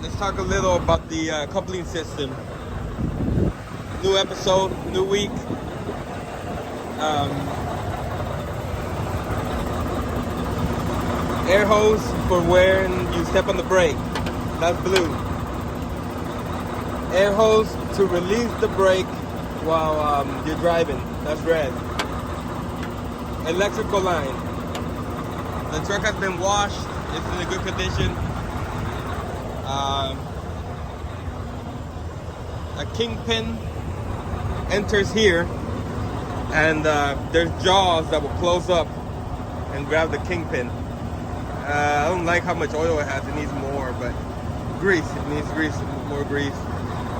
let's talk a little about the coupling system. New episode, new week. Air hose for when you step on the brake. That's blue. Air hose to release the brake while you're driving. That's red. Electrical line. The truck has been washed. It's in a good condition. A kingpin enters here, and there's jaws that will close up and grab the kingpin. I don't like how much oil it has. It needs more, but grease. It needs grease, more grease.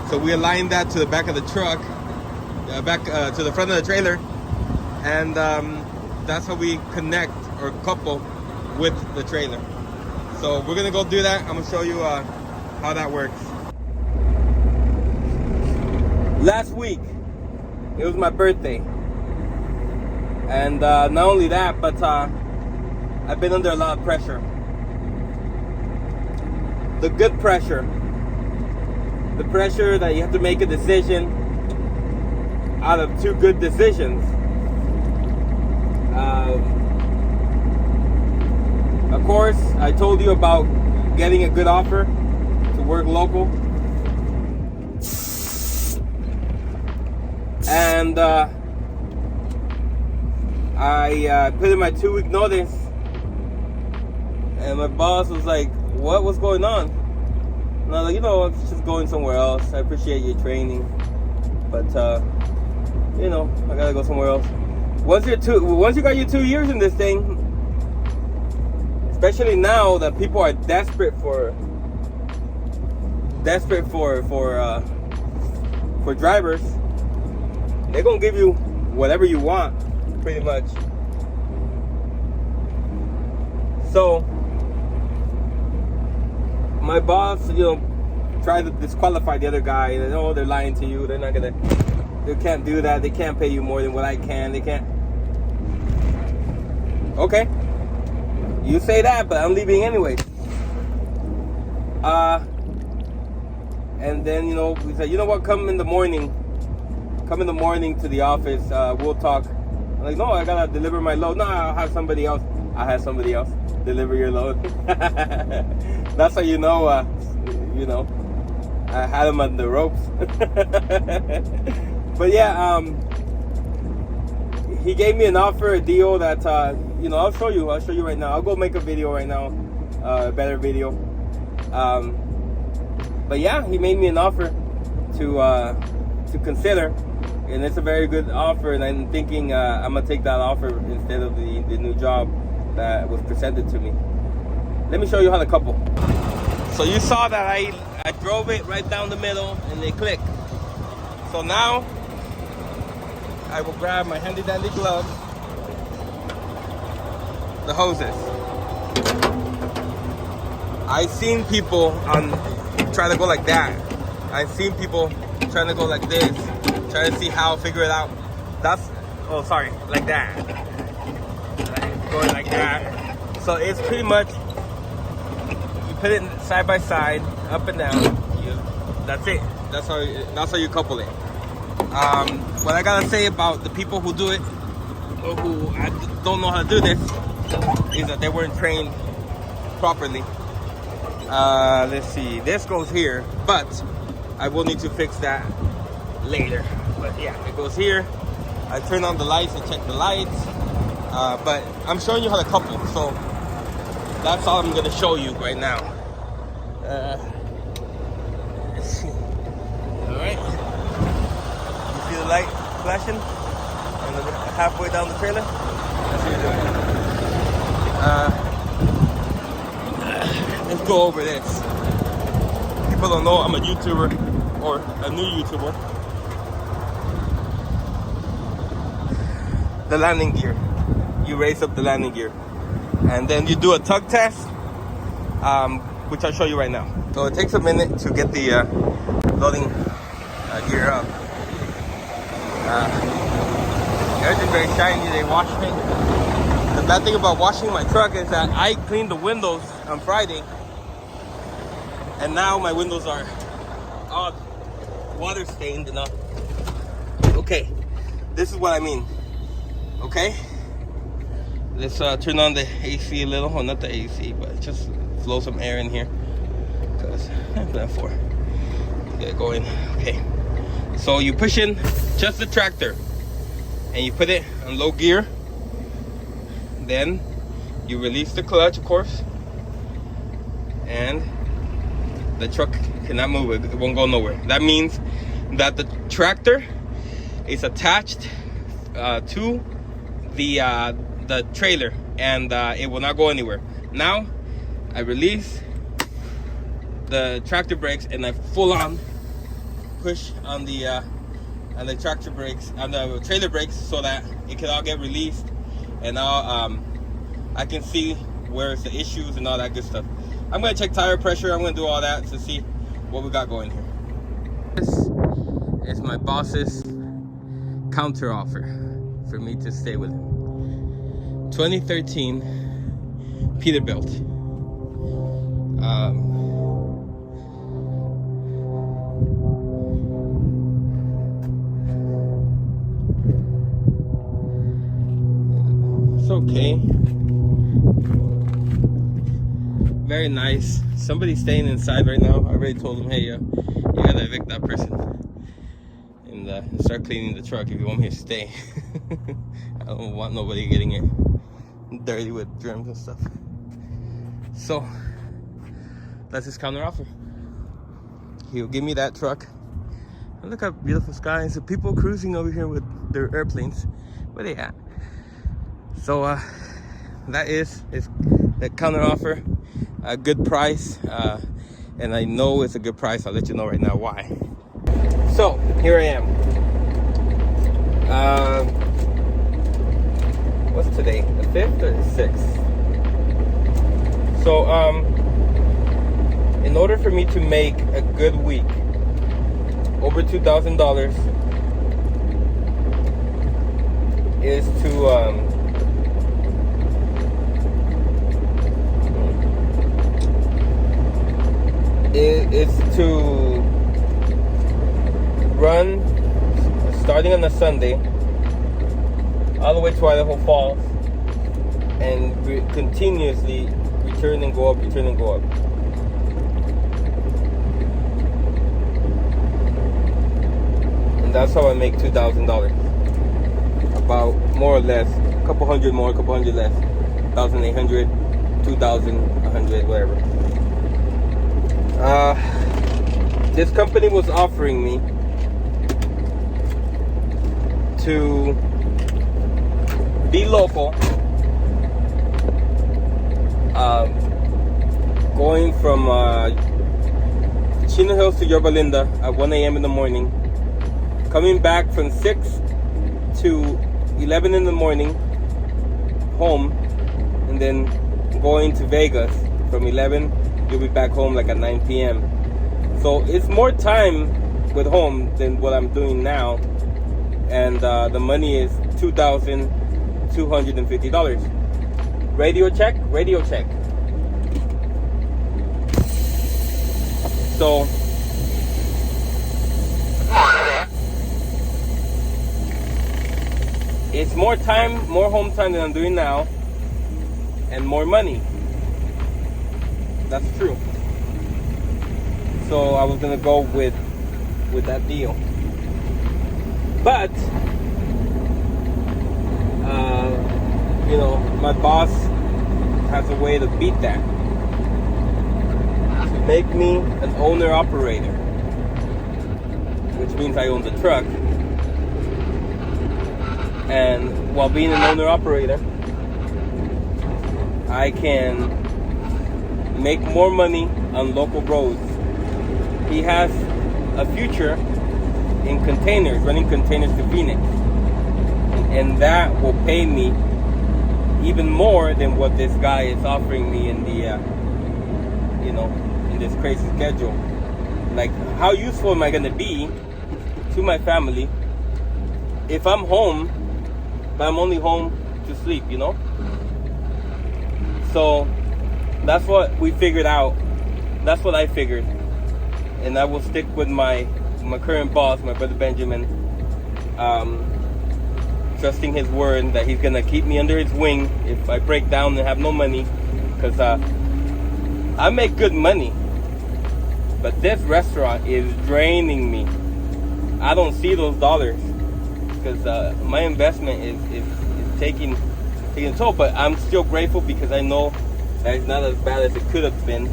So we align that to the back of the truck, back to the front of the trailer, and that's how we connect or couple with the trailer. So we're gonna go do that. I'm gonna show you how that works. Last week, it was my birthday, and not only that, but I've been under a lot of pressure. The good pressure. The pressure that you have to make a decision out of two good decisions. Of course, I told you about getting a good offer to work local. And I put in my 2-week notice. And my boss was like, what was going on? And I was like, I'm just going somewhere else. I appreciate your training, but I gotta go somewhere else. Once you got your 2 years in this thing, especially now that people are desperate for drivers, they're gonna give you whatever you want, pretty much. So my boss, tried to disqualify the other guy. And they're lying to you. They can't do that. They can't pay you more than what I can. They can't. Okay, you say that, but I'm leaving anyway. And then we said, what? Come in the morning to the office. We'll talk. I'm like, no, I gotta deliver my load. No, I'll have somebody else. Deliver your load. That's how I had him on the ropes. But yeah, he gave me an offer, a deal that I'll show you right now. I'll go make a video right now, a better video. But yeah, he made me an offer to consider, and it's a very good offer. And I'm thinking I'm gonna take that offer instead of the new job that was presented to me. Let me show you how to couple. So you saw that I drove it right down the middle and they click. So now I will grab my handy dandy glove, the hoses. I've seen people try to go like that. I've seen people trying to go like this, trying to see how figure it out. Like that. Going like that. So it's pretty much, you put it side by side, up and down. That's it. That's how you couple it. What I gotta say about the people who do it, or who don't know how to do this, is that they weren't trained properly. Let's see. This goes here, but I will need to fix that later. But yeah, it goes here. I turn on the lights and check the lights. But I'm showing you how to couple, so that's all I'm gonna show you right now. Let's see. All right. You see the light flashing? And halfway down the trailer. That's what you're doing. Let's go over this. People don't know I'm a YouTuber, or a new YouTuber. The landing gear. You raise up the landing gear, and then you do a tug test, which I'll show you right now. So it takes a minute to get the loading gear up. Everything's very shiny. They wash me. The bad thing about washing my truck is that I cleaned the windows on Friday, And now my windows are all water stained and all. Okay, this is what I mean. Okay, let's turn on the AC a little. Well, not the AC, but just blow some air in here. Cause I'm plan for get it going. Okay, so you push in just the tractor and you put it on low gear. Then you release the clutch, of course, and the truck cannot move. It won't go nowhere. That means that the tractor is attached to the trailer, and it will not go anywhere. Now I release the tractor brakes and I full on push on the tractor brakes, on the trailer brakes, so that it can all get released, and now I can see where's the issues and all that good stuff. I'm gonna check tire pressure. I'm gonna do all that to see what we got going here. This is my boss's counter offer for me to stay with him. 2013 Peterbilt. It's okay. Very nice. Somebody's staying inside right now. I already told him, hey, you gotta evict that person and start cleaning the truck if you want me to stay. I don't want nobody getting it dirty with germs and stuff. So that's his counter offer. He'll give me that truck. And look how beautiful skies. The people cruising over here with their airplanes. Where they at? So that is the counter offer. A good price, and I know it's a good price. I'll let you know right now why. So here I am. What's today? The 5th or the 6th? So in order for me to make a good week, over $2,000, is to is to run starting on a Sunday all the way to Idaho Falls and continuously return and go up, return and go up. And that's how I make $2,000. About more or less, a couple hundred more, a couple hundred less. 1,800, 2,100, whatever. This company was offering me to be local, going from Chino Hills to Yorba Linda at 1 a.m. in the morning, coming back from 6 to 11 in the morning home, and then going to Vegas from 11. You'll be back home like at 9 p.m. So it's more time with home than what I'm doing now, and the money is $2,250. Radio check, radio check. So it's more time, more home time than I'm doing now, and more money. That's true. So I was gonna go with that deal, but you know, my boss has a way to beat that, to make me an owner operator, which means I own the truck. And while being an owner operator, I can make more money on local roads. He has a future in containers, running containers to Phoenix, and that will pay me even more than what this guy is offering me in the you know, in this crazy schedule. Like, how useful am I gonna be to my family if I'm home, but I'm only home to sleep, you know? So that's what we figured out that's what I figured, and I will stick with my current boss, my brother Benjamin, trusting his word that he's gonna keep me under his wing if I break down and have no money, because I make good money, but this restaurant is draining me. I don't see those dollars because my investment is taking a toll, but I'm still grateful because I know that it's not as bad as it could have been.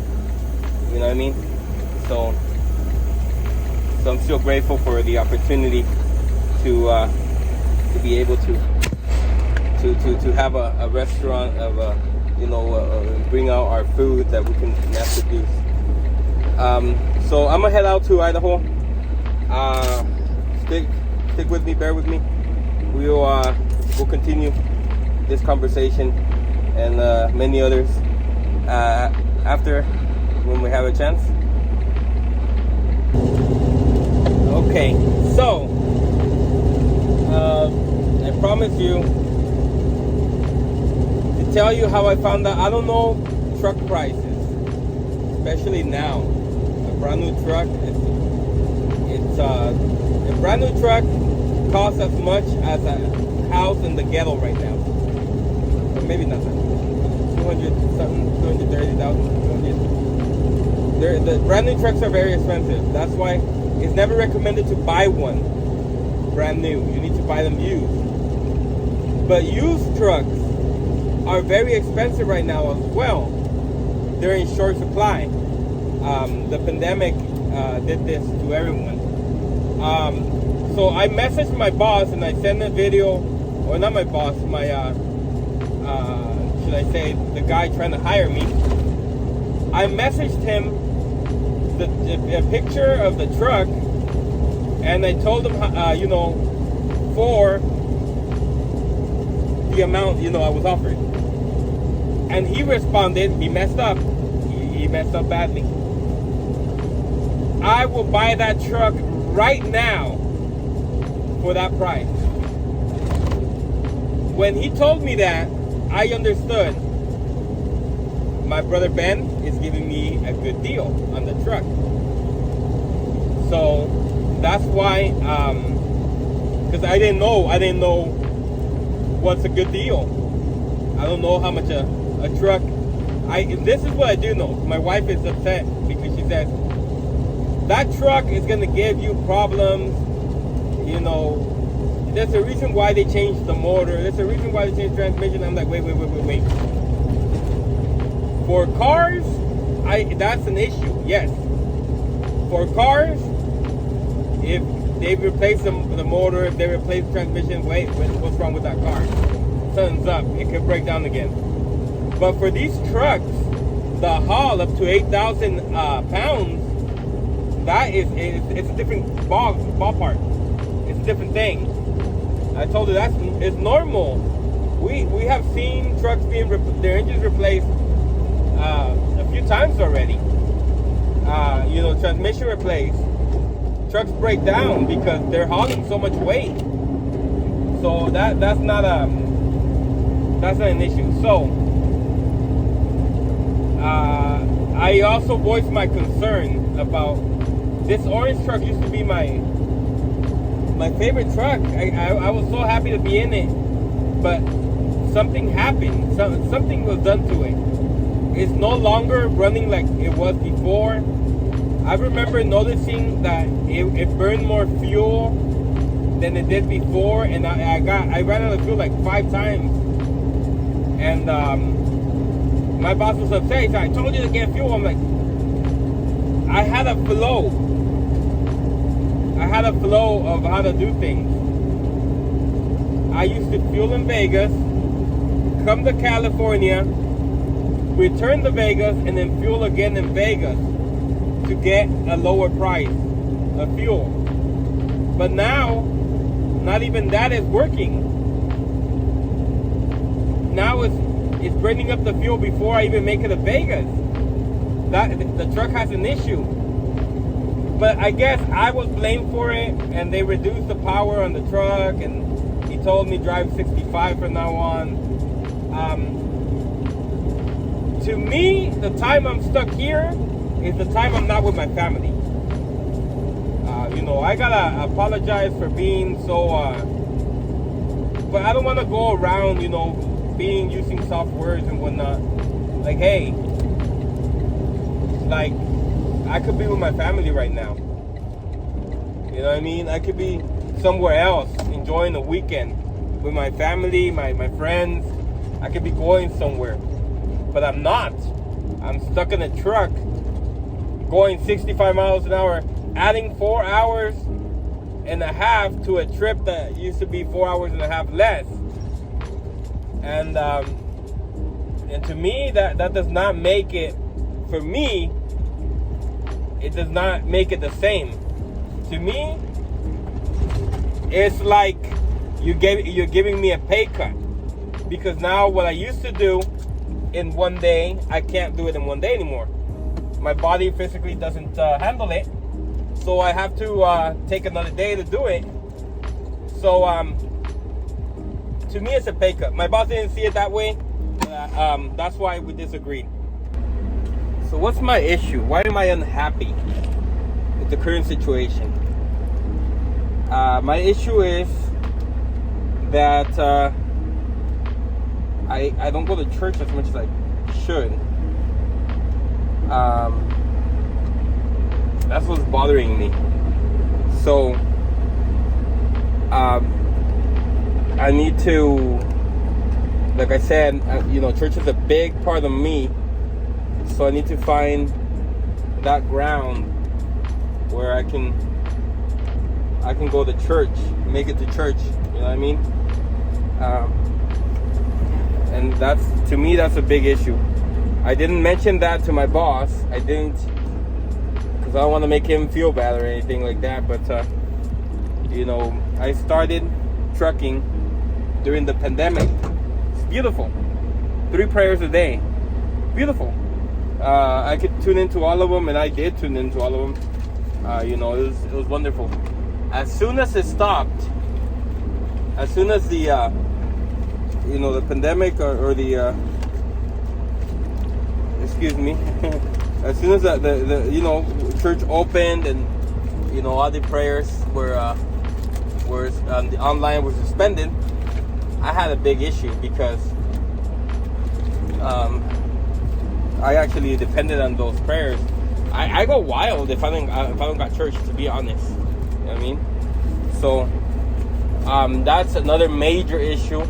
You know what I mean? So I'm still grateful for the opportunity to be able to have a restaurant of bring out our food that we can mass produce. So I'm gonna head out to Idaho. Stick with me, bear with me. We'll continue this conversation and many others after, when we have a chance. Okay, so I promise you to tell you how I found out. I don't know truck prices, especially now. A brand new truck, a brand new truck costs as much as a house in the ghetto right now. Or maybe not that. 200 something, 230,000, 200. The brand new trucks are very expensive. That's why it's never recommended to buy one brand new. You need to buy them used. But used trucks are very expensive right now as well. They're in short supply. The pandemic did this to everyone. So I messaged my boss and I sent a video, or not my boss, my should I say the guy trying to hire me. I messaged him a picture of the truck, and I told him for the amount I was offered. And he responded, he messed up. He messed up badly. I will buy that truck right now for that price. When he told me that, I understood. My brother Ben is giving me a good deal on the truck. So that's why, because I didn't know what's a good deal. I don't know how much a truck. This is what I do know. My wife is upset because she says that truck is gonna give you problems. There's a reason why they changed the motor. There's a reason why they changed the transmission. I'm like, wait. For cars, that's an issue. Yes. For cars, if they replace the motor, if they replace the transmission, wait, what's wrong with that car? Something's up. It could break down again. But for these trucks, the haul up to 8,000 pounds, it's a different ballpark. It's a different thing. I told her it's normal. We have seen trucks being their engines replaced a few times already. Transmission replaced. Trucks break down because they're hauling so much weight. So that's not an issue. So I also voiced my concern about this orange truck. Used to be my favorite truck. I was so happy to be in it, but something happened. Something was done to it. It's no longer running like it was before. I remember noticing that it burned more fuel than it did before, and I ran out of fuel like 5 times. And my boss was upset. He said, I told you to get fuel. I'm like, I had a flow of how to do things. I used to fuel in Vegas, come to California, return to Vegas, and then fuel again in Vegas to get a lower price of fuel. But now, not even that is working. Now it's burning up the fuel before I even make it to Vegas. The truck has an issue. But I guess I was blamed for it, and they reduced the power on the truck, and he told me drive 65 from now on. To me, the time I'm stuck here is the time I'm not with my family. I gotta apologize for being so, but I don't want to go around, using soft words and whatnot. Like, hey, like, I could be with my family right now. You know what I mean? I could be somewhere else enjoying the weekend with my family, my friends. I could be going somewhere, but I'm not. I'm stuck in a truck going 65 miles an hour, adding 4 hours and a half to a trip that used to be 4 hours and a half less. And to me, that does not make it, for me, it does not make it the same. To me, it's like you're giving me a pay cut. Because now what I used to do in one day, I can't do it in one day anymore. My body physically doesn't handle it. So I have to take another day to do it. So to me, it's a pay cut. My boss didn't see it that way. That's why we disagreed. So what's my issue? Why am I unhappy with the current situation? My issue is that I don't go to church as much as I should. That's what's bothering me. So I need to, like I said, church is a big part of me. So I need to find that ground where I can go to church, make it to church. You know what I mean? And to me, that's a big issue. I didn't mention that to my boss. I didn't, because I don't want to make him feel bad or anything like that. But I started trucking during the pandemic. It's beautiful. 3 prayers a day. Beautiful. I could tune into all of them, and I did tune into all of them. It was wonderful. As soon as it stopped, as soon as the the pandemic or the excuse me, as soon as the church opened and all the prayers were the online was suspended, I had a big issue because I actually depended on those prayers. I go wild if I don't got church, to be honest. You know what I mean? So that's another major issue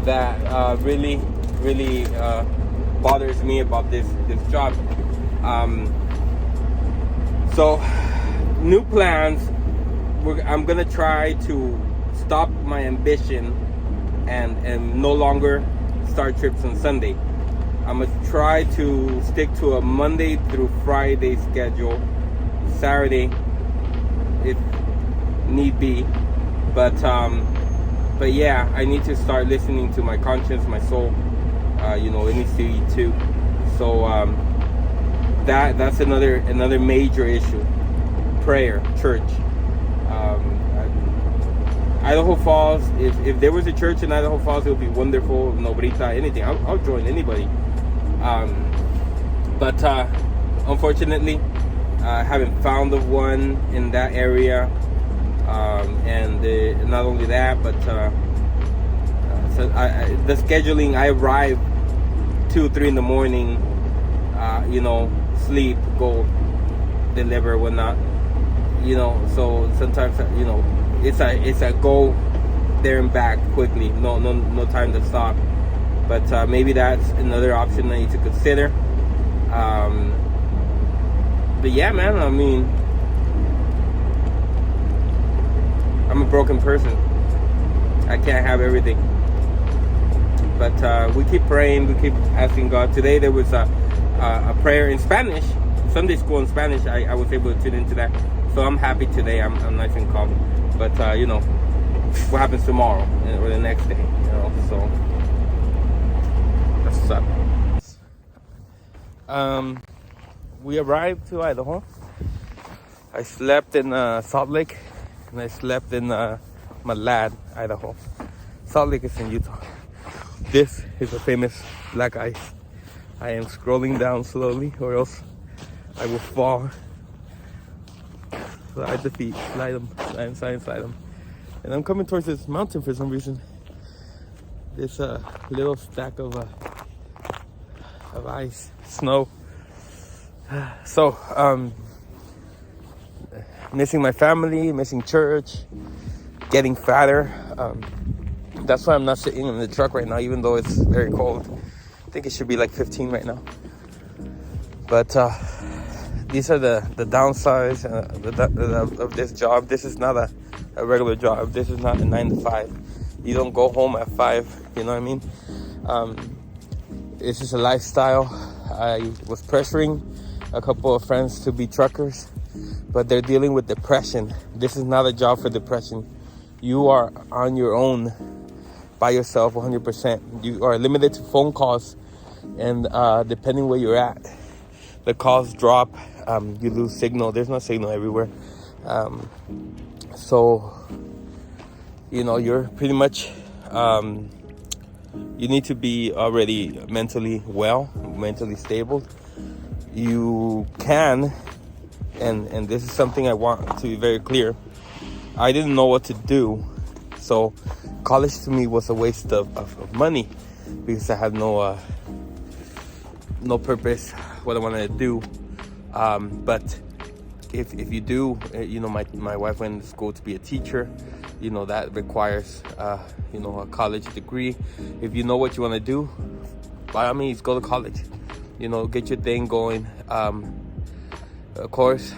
that really bothers me about this job. So new plans. I'm gonna try to stop my ambition and no longer start trips on Sunday. I'm gonna try to stick to a Monday through Friday schedule, Saturday if need be, but yeah, I need to start listening to my conscience, my soul. It needs to eat too. So that's another major issue. Prayer, church. Idaho Falls. If there was a church in Idaho Falls, it would be wonderful. Nobody thought anything. I'll join anybody. But unfortunately, I haven't found the one in that area. And not only that, but so the scheduling. I arrive 2-3 in the morning. Sleep, go, deliver, whatnot. So sometimes it's a go there and back quickly. No time to stop. But maybe that's another option I need to consider. But yeah, man. I mean, I'm a broken person. I can't have everything. But we keep praying. We keep asking God. Today there was a prayer in Spanish, Sunday school in Spanish. I was able to tune into that. So I'm happy today. I'm nice and calm. But what happens tomorrow or the next day? So that's what's up. We arrived to Idaho. I slept in Salt Lake, and I slept in Malad, Idaho. Salt Lake is in Utah. This is a famous black ice. I am scrolling down slowly, or else I will fall. Slide the feet, slide them, slide them. And I'm coming towards this mountain for some reason. This little stack of ice, snow. So, missing my family, missing church, getting fatter. That's why I'm not sitting in the truck right now, even though it's very cold. I think it should be like 15 right now. But these are the downsides of this job. This is not a regular job. This is not a 9 to 5. You don't go home at 5, you know what I mean? It's just a lifestyle. I was pressuring a couple of friends to be truckers, but they're dealing with depression. This is not a job for depression. You are on your own, by yourself, 100%. You are limited to phone calls, and depending where you're at, the calls drop. You lose signal. There's no signal everywhere. So, you know, you're pretty much, you need to be already mentally well, mentally stable. You can, and this is something I want to be very clear. I didn't know what to do. So college to me was a waste of money because I had no purpose, what I wanted to do. But if you do, you know, my wife went to school to be a teacher. You know, that requires, you know, a college degree. If you know what you want to do, by all means, go to college. You know, get your thing going. Of course,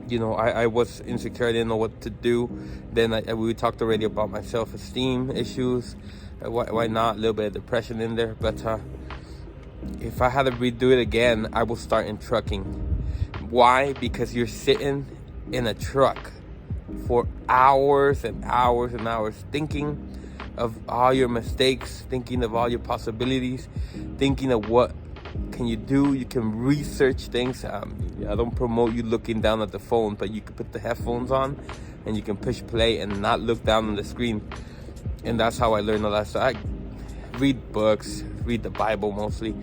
you know, I was insecure. I didn't know what to do. Then we talked already about my self-esteem issues. Why not? A little bit of depression in there. But if I had to redo it again, I will start in trucking. Why? Because you're sitting in a truck for hours and hours and hours, thinking of all your mistakes, thinking of all your possibilities, thinking of what can you do. You can research things. I don't promote you looking down at the phone, but you can put the headphones on and you can push play and not look down on the screen. And that's how I learned a lot. So I read books, read the Bible mostly,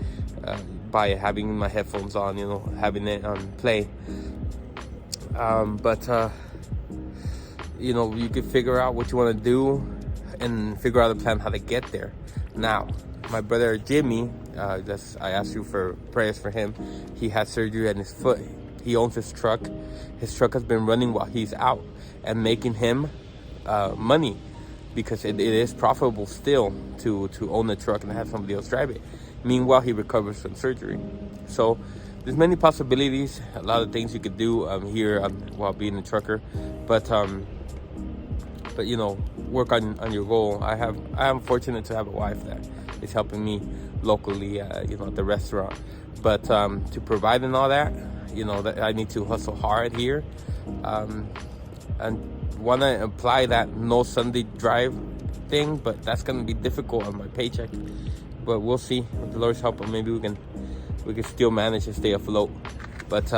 by having my headphones on, you know, having it on play. But you know, you can figure out what you want to do and figure out a plan how to get there. Now, my brother Jimmy, I asked you for prayers for him. He had surgery on his foot. He owns his truck. His truck has been running while he's out and making him money, because it is profitable still to own a truck and have somebody else drive it. Meanwhile, he recovers from surgery. So there's many possibilities, a lot of things you could do here while being a trucker. But you know, work on your goal. I am fortunate to have a wife that is helping me locally, you know, at the restaurant. But to provide and all that, you know, that I need to hustle hard here, and want to apply that no Sunday drive thing, but that's gonna be difficult on my paycheck. But we'll see. With the Lord's help, maybe we can still manage to stay afloat. But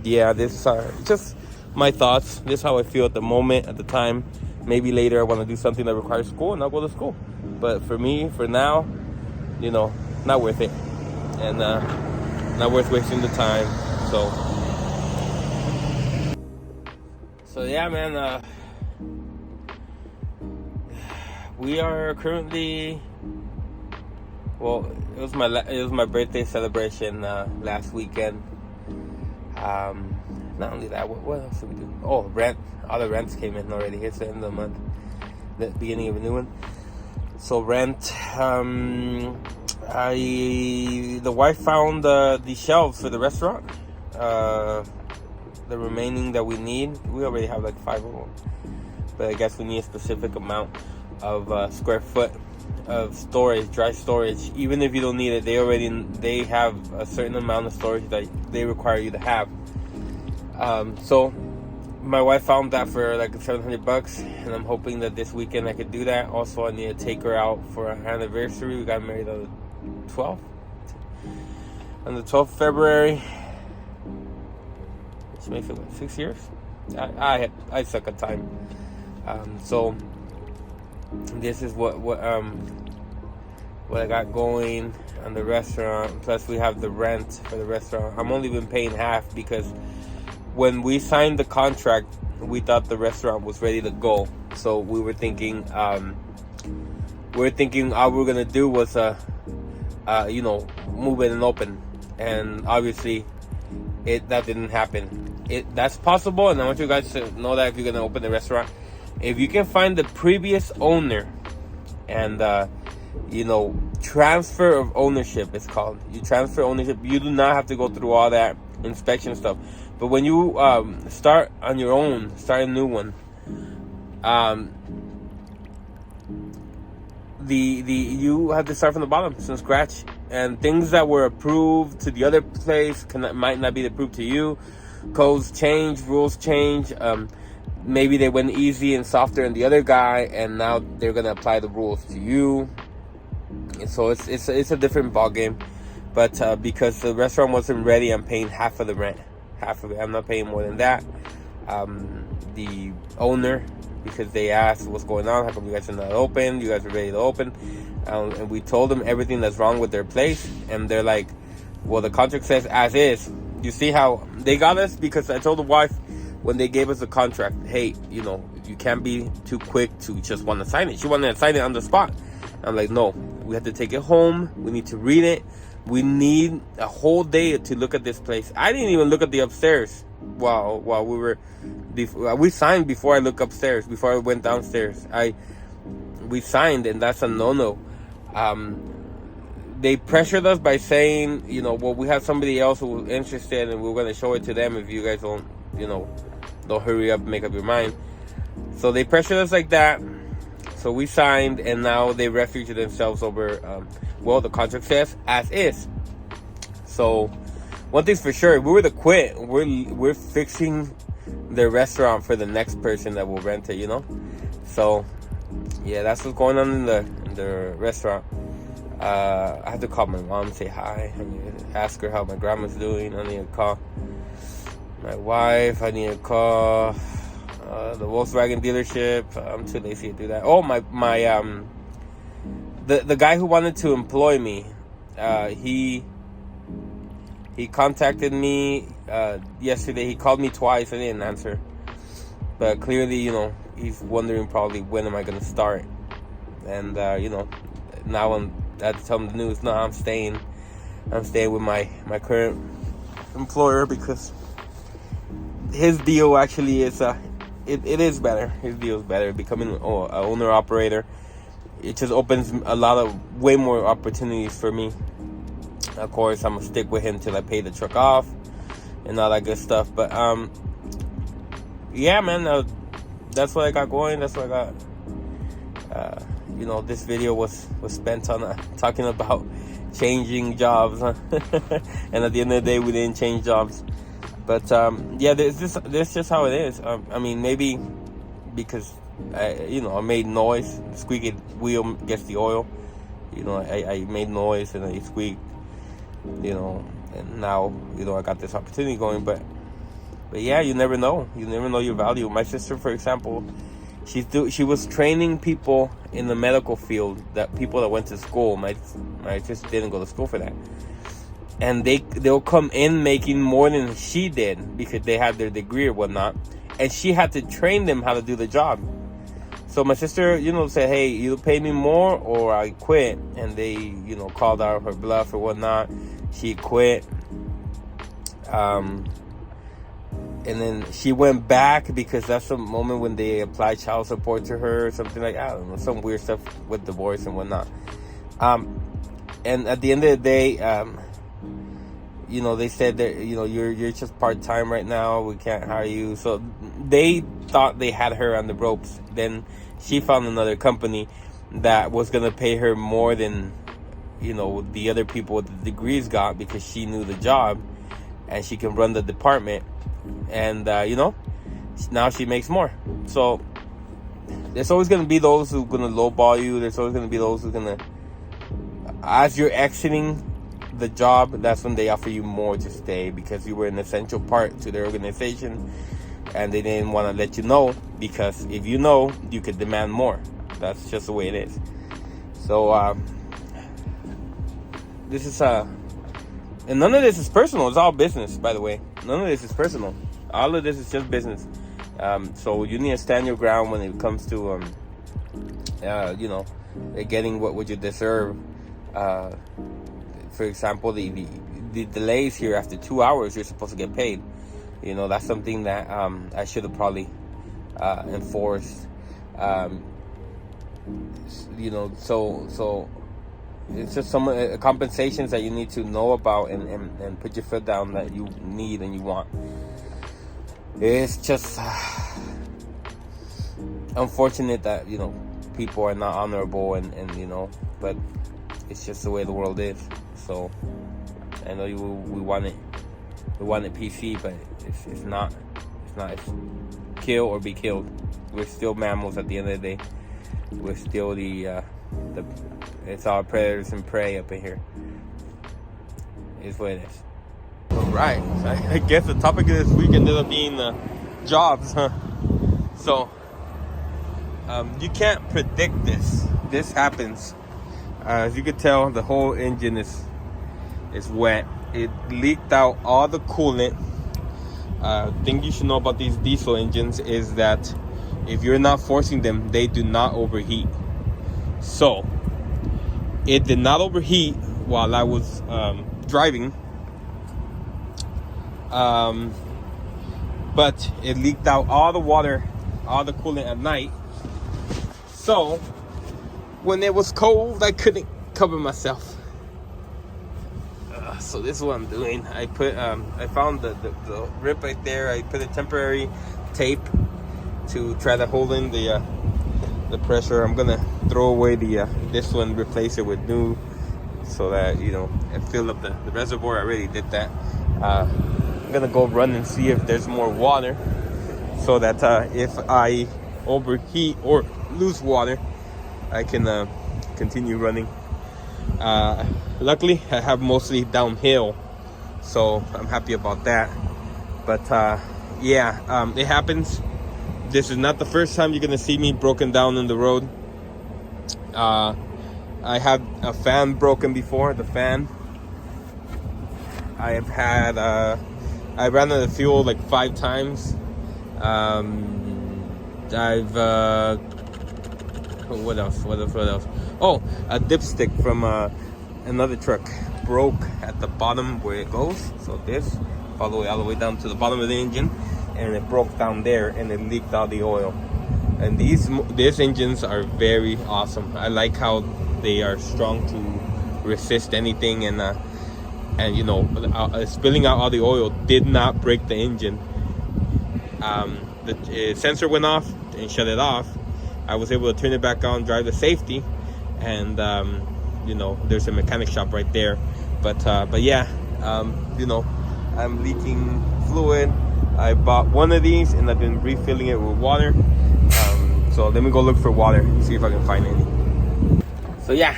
yeah, this just my thoughts. This is how I feel at the moment, at the time. Maybe later I want to do something that requires school, and I'll go to school. But for me, for now, you know, not worth it, and not worth wasting the time. So yeah, man. We are currently. Well, it was my birthday celebration last weekend. Not only that, what else did we do? Oh, rent. All the rents came in already. It's the end of the month, the beginning of a new one. So rent. The wife found the shelves for the restaurant. The remaining that we need, we already have like 5 of them. But I guess we need a specific amount of square foot of storage, dry storage. Even if you don't need it, they have a certain amount of storage that they require you to have. So my wife found that for like $700, and I'm hoping that this weekend I could do that. Also, I need to take her out for our anniversary. We got married on the 12th. On the 12th of February. Which makes it 6 years. I suck at time. So this is what what I got going on the restaurant. Plus we have the rent for the restaurant. I'm only been paying half because when we signed the contract, we thought the restaurant was ready to go. So we were thinking, all we were gonna do was, move it and open. And obviously, that didn't happen. That's possible, and I want you guys to know that if you're gonna open the restaurant, if you can find the previous owner and transfer of ownership, it's called. You transfer ownership. You do not have to go through all that inspection stuff. But when you start on your own, start a new one, you have to start from the bottom, from scratch, and things that were approved to the other place might not be approved to you. Codes change, rules change. Maybe they went easy and softer on the other guy, and now they're gonna apply the rules to you. And so it's a different ball game. But because the restaurant wasn't ready, I'm paying half of the rent. Half of it. I'm not paying more than that. The owner, because they asked what's going on, how come you guys are not open? You guys are ready to open. And we told them everything that's wrong with their place. And they're like, well, the contract says as is. You see how they got us? Because I told the wife when they gave us the contract, hey, you can't be too quick to just want to sign it. She wanted to sign it on the spot. I'm like, no, we have to take it home. We need to read it. We need a whole day to look at this place. I didn't even look at the upstairs while we signed before I look upstairs, before I went downstairs. We signed, and that's a no-no. They pressured us by saying, well, we have somebody else who was interested, and we're going to show it to them if you guys don't hurry up and make up your mind. So they pressured us like that. So we signed, and now they refuge themselves over, the contract says as is. So one thing's for sure, if we were to quit, we're fixing the restaurant for the next person that will rent it, So yeah, that's what's going on in the restaurant. I have to call my mom, say hi. I need to ask her how my grandma's doing. I need to call my wife. I need to call the Volkswagen dealership. I'm too lazy to do that. Oh, the guy who wanted to employ me, he contacted me yesterday. He called me twice. I didn't answer, but clearly, he's wondering probably when am I gonna start. And now I had to tell him the news. No, I'm staying with my current employer because his deal actually is it is better. His deal is better. Becoming an owner operator, it just opens way more opportunities for me. Of course, I'm gonna stick with him till I pay the truck off and all that good stuff. But yeah, man, that's what I got going. That's what I got. This video was spent on talking about changing jobs, and at the end of the day, we didn't change jobs. But yeah, this just how it is. I mean, maybe because I made noise. The squeaky wheel gets the oil. I made noise and I squeaked. And now I got this opportunity going. But yeah, you never know. You never know your value. My sister, for example, she was training people in the medical field, people that went to school. My sister didn't go to school for that. And they'll come in making more than she did because they had their degree or whatnot, and she had to train them how to do the job. So my sister, said, hey, you pay me more or I quit. And they, called out her bluff or whatnot. She quit. And then she went back because that's the moment when they applied child support to her or something like, I don't know, some weird stuff with divorce and whatnot. And at the end of the day, they said that, you're just part-time right now. We can't hire you. So they thought they had her on the ropes. Then she found another company that was going to pay her more than, the other people with the degrees got because she knew the job and she can run the department. And, now she makes more. So there's always going to be those who are going to lowball you. There's always going to be those who are going to, as you're exiting the job, that's when they offer you more to stay because you were an essential part to their organization and they didn't want to let you know because if you could demand more. That's just the way it is. So this is and none of this is personal. It's all business, by the way. None of this is personal. All of this is just business. So you need to stand your ground when it comes to you know, getting what you deserve. For example, the delays here after 2 hours, you're supposed to get paid. You know, that's something that I should have probably enforced. You know, so it's just some compensations that you need to know about and put your foot down that you need and you want. It's just unfortunate that, you know, people are not honorable and you know, but it's just the way the world is. So I know we want it PC, but it's not. It's kill or be killed. We're still mammals at the end of the day. We're still it's all predators and prey up in here. It's what it is. All right. So I guess the topic of this week ended up being jobs, huh? So you can't predict this. This happens. As you can tell, the whole engine is wet. It leaked out all the coolant. Thing you should know about these diesel engines is that if you're not forcing them, they do not overheat. So it did not overheat while I was driving, but it leaked out all the water, all the coolant at night. So when it was cold, I couldn't cover myself. So this is what I'm doing. I found the rip right there. I put a temporary tape to try to hold in the pressure. I'm gonna throw away this one, replace it with new, so that, you know, and fill up the reservoir. I already did that. I'm gonna go run and see if there's more water, so that if I overheat or lose water, I can continue running. Luckily, I have mostly downhill, so I'm happy about that. But yeah, it happens. This is not the first time you're gonna see me broken down on the road. I had a fan broken before. The fan. I have had. I ran out of fuel like 5 times. I've. What else? Oh, a dipstick from another truck broke at the bottom where it goes. So this all the way down to the bottom of the engine, and it broke down there and it leaked out the oil. And these engines are very awesome. I like how they are strong to resist anything, and you know, spilling out all the oil did not break the engine. The sensor went off and shut it off. I was able to turn it back on, drive to safety, and you know, there's a mechanic shop right there. But yeah, you know, I'm leaking fluid. I bought one of these and I've been refilling it with water. So let me go look for water and see if I can find any. So yeah,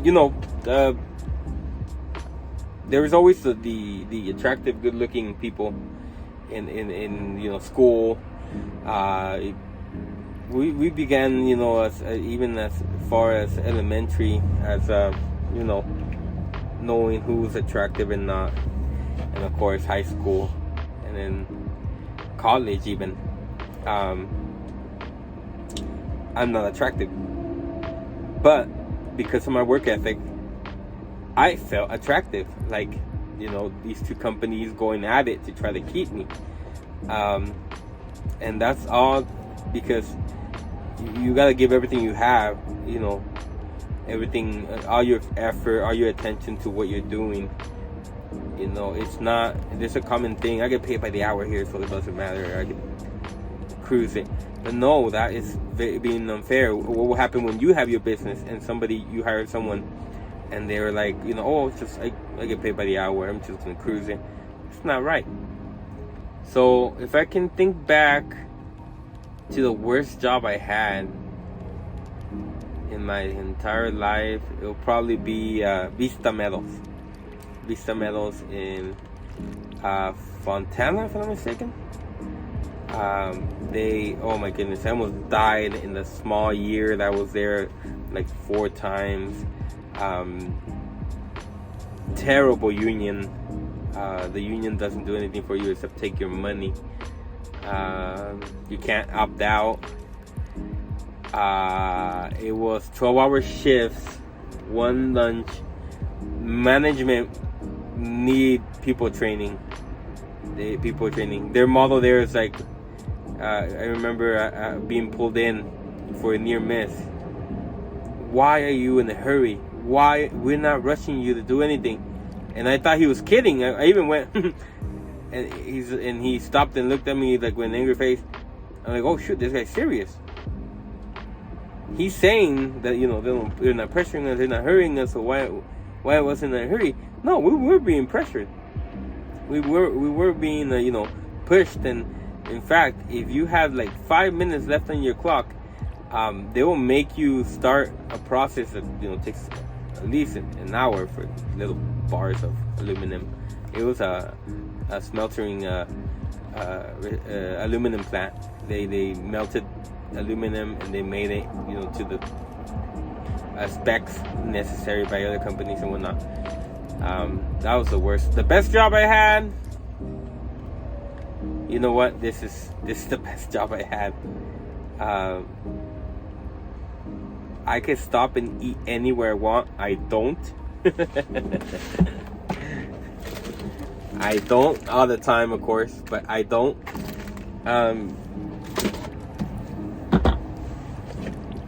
you know, there is always the attractive, good-looking people in you know, school. We began, you know, even as far as elementary, as you know, knowing who's attractive and not, and of course high school, and then college even. I'm not attractive, but because of my work ethic, I felt attractive. Like, you know, these two companies going at it to try to keep me, and that's all because you gotta give everything you have, you know, everything, all your effort, all your attention to what you're doing. You know, it's not, there's a common thing. I get paid by the hour here, so it doesn't matter. I can cruise it. But no, that is being unfair. What will happen when you have your business and you hire someone and they're like, you know, oh, it's just, I get paid by the hour, I'm just gonna cruise it. It's not right. So if I can think back to the worst job I had in my entire life, it'll probably be Vista Metals in Fontana, if I'm not mistaken. Oh my goodness, I almost died in the small year that I was there, like 4 times. Terrible union. The union doesn't do anything for you except take your money. You can't opt out. It was 12-hour shifts, one lunch. Management need people training. Their model there is like, I remember being pulled in for a near miss. Why are you in a hurry? Why? We're not rushing you to do anything. And I thought he was kidding. I even went and he stopped and looked at me like with an angry face. I'm like, oh shoot, this guy's serious. He's saying that, you know, they're not pressuring us, they're not hurrying us, so why I wasn't in a hurry? No, we were being pressured. We were being you know, pushed. And in fact, if you have like 5 minutes left on your clock, they will make you start a process that, you know, takes at least an hour for little bars of aluminum. It was a smeltering aluminum plant. They melted aluminum and they made it, you know, to the specs necessary by other companies and whatnot. That was the worst. The best job I had, you know what? This is the best job I had. I could stop and eat anywhere I want. I don't. I don't all the time, of course, but I don't.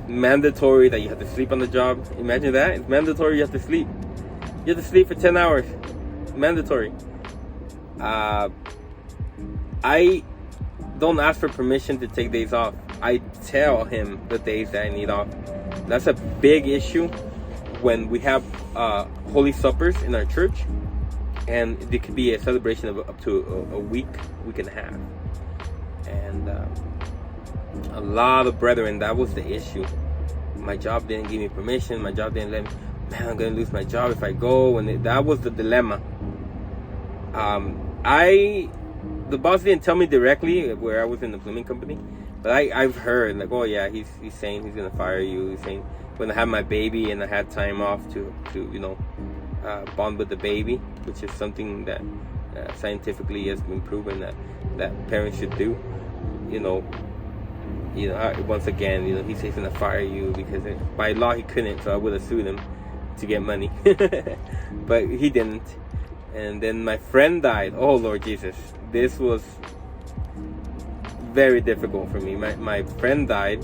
Mandatory that you have to sleep on the job. Imagine that. It's mandatory you have to sleep. You have to sleep for 10 hours. Mandatory. I don't ask for permission to take days off. I tell him the days that I need off. That's a big issue when we have holy suppers in our church, and it could be a celebration of up to a week and a half. And a lot of brethren, that was the issue. My job didn't give me permission. My job didn't let me. Man, I'm gonna lose my job if I go. And that was the dilemma. The boss didn't tell me directly where I was in the plumbing company, but I've heard like, oh yeah, he's saying he's gonna fire you. He's saying when I had my baby and I had time off to you know, bond with the baby, which is something that scientifically has been proven that parents should do. You know, once again, you know, he says he's gonna fire you because by law he couldn't, so I would have sued him to get money, but he didn't. And then my friend died. Oh Lord Jesus, this was very difficult for me. My friend died,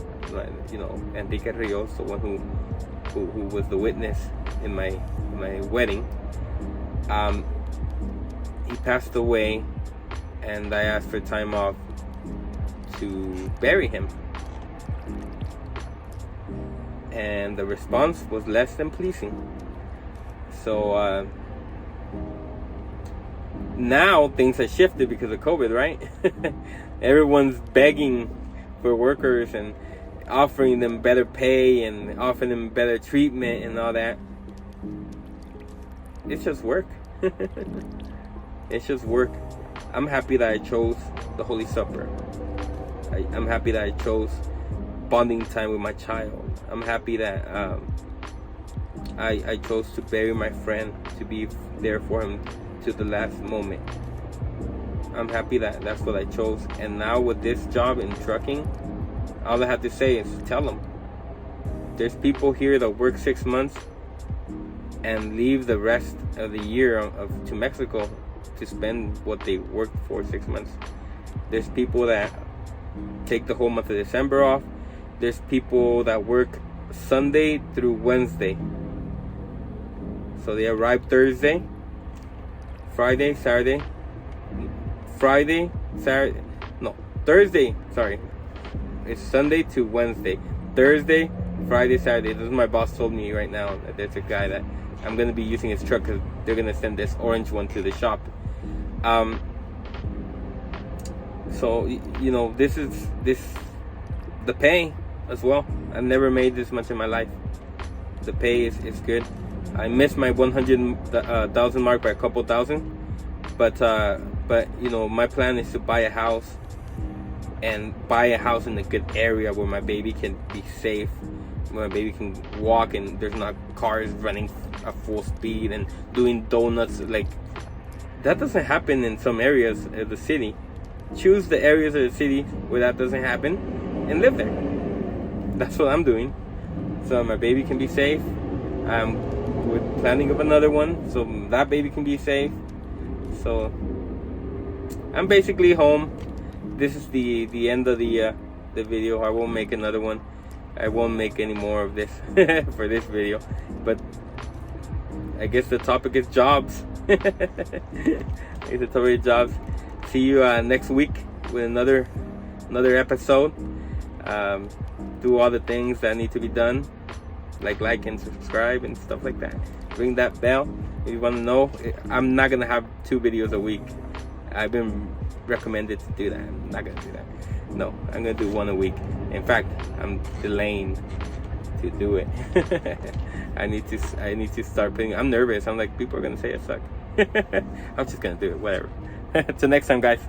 you know, Enrique Rios, the one who was the witness in my wedding. He passed away, and I asked for time off to bury him, and the response was less than pleasing. So now things have shifted because of COVID, right? Everyone's begging for workers and offering them better pay and offering them better treatment and all that. It's just work. It's just work. I'm happy that I chose the Holy Supper. I'm happy that I chose bonding time with my child. I'm happy that I chose to bury my friend, to be there for him to the last moment. I'm happy that that's what I chose. And now with this job in trucking, all I have to say is tell them. There's people here that work 6 months and leave the rest of the year to Mexico to spend what they worked for 6 months. There's people that take the whole month of December off. There's people that work Sunday through Wednesday. So they arrive Thursday, Thursday, sorry. It's Sunday to Wednesday. Thursday, Friday, Saturday. This is my boss told me right now that there's a guy that I'm going to be using his truck because they're going to send this orange one to the shop. So, you know, this the pay as well. I've never made this much in my life. The pay is good. I missed my 100,000 mark by a couple thousand, but you know, my plan is to buy a house, and buy a house in a good area where my baby can be safe my baby can walk and there's not cars running at full speed and doing donuts. Like, that doesn't happen in some areas of the city. Choose the areas of the city where that doesn't happen and live there. That's what I'm doing, so my baby can be safe. We're planning of another one so that baby can be safe. So I'm basically home. This is the end of the video. I won't make another one. I won't make any more of this for this video. But I guess the topic is jobs. It's the topic of jobs. See you next week with another episode. Do all the things that need to be done, like and subscribe and stuff like that. Ring that bell if you want to know. I'm not gonna have 2 videos a week. I've been recommended to do that. I'm not gonna do that. No, I'm gonna do 1 a week. In fact, I'm delaying to do it. I need to start putting. I'm nervous. I'm like, people are gonna say I suck. I'm just gonna do it. Whatever. Till next time, guys.